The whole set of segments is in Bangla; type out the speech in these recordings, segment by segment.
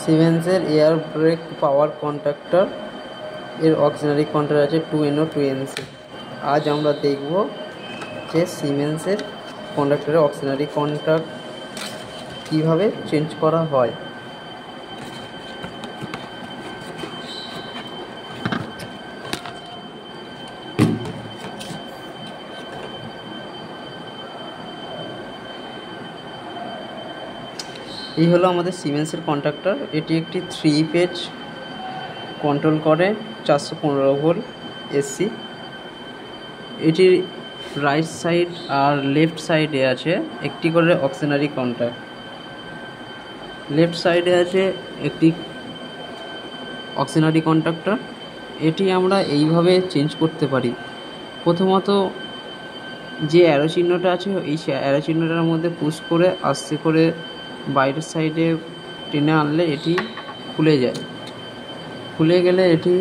সিমেন্সের এয়ার ব্রেক পাওয়ার কন্ট্যাক্টর এর অক্সিলারি কন্ট্যাক্টর আছে 2NO2NC। আজ আমরা দেখব যে সিমেন্সের কন্ট্যাক্টরের অক্সিলারি কন্ট্যাক্ট কীভাবে চেঞ্জ করা হয়। এই হলো আমাদের সিমেন্সের কন্ট্যাক্টর। এটি একটি 3 পেজ কন্ট্রোল করে 415 ভোল্ট এসি। এটির রাইট সাইড আর লেফট সাইডে আছে একটি করে অক্সিলারি কন্ট্যাক্ট। লেফট সাইডে আছে একটি অক্সিলারি কন্ট্যাক্টর। এটি আমরা এইভাবে চেঞ্জ করতে পারি। প্রথমত যে অ্যারো চিহ্নটা আছে এই অ্যারো চিহ্নটার মধ্যে পুশ করে আস্তে করে বাইরের সাইডে টেনে আনলে এটি খুলে যায়। খুলে গেলে এটি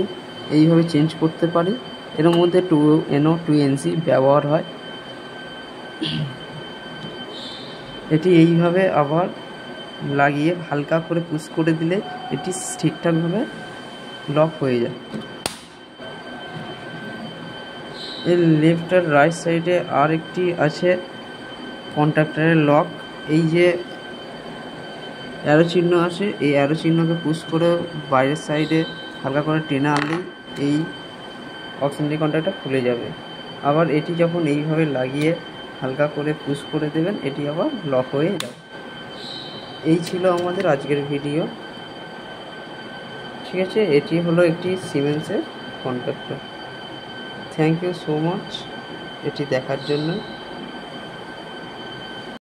এইভাবে চেঞ্জ করতে পারি। এর মধ্যে 2NO2NC ব্যবহার হয়। এটি এইভাবে আবার লাগিয়ে হালকা করে পুশ করে দিলে এটি ঠিকঠাকভাবে লক হয়ে যায়। এর লেফট আর রাইট সাইডে আর একটি আছে কন্ট্যাক্টরের লক। এই যে অ্যারো চিহ্ন আছে এই অ্যারো চিহ্নকে পুশ করে বাইরের সাইডে হালকা করে টেনে আনলেই এই অক্সিলারি কন্ট্যাক্টটা খুলে যাবে। আবার এটি যখন এইভাবে লাগিয়ে হালকা করে পুশ করে দেবেন এটি আবার লক হয়ে যাবে। এই ছিল আমাদের আজকের ভিডিও। ঠিক আছে, এটি হলো একটি সিমেন্সের contactor. Thank you so much এটি দেখার জন্য।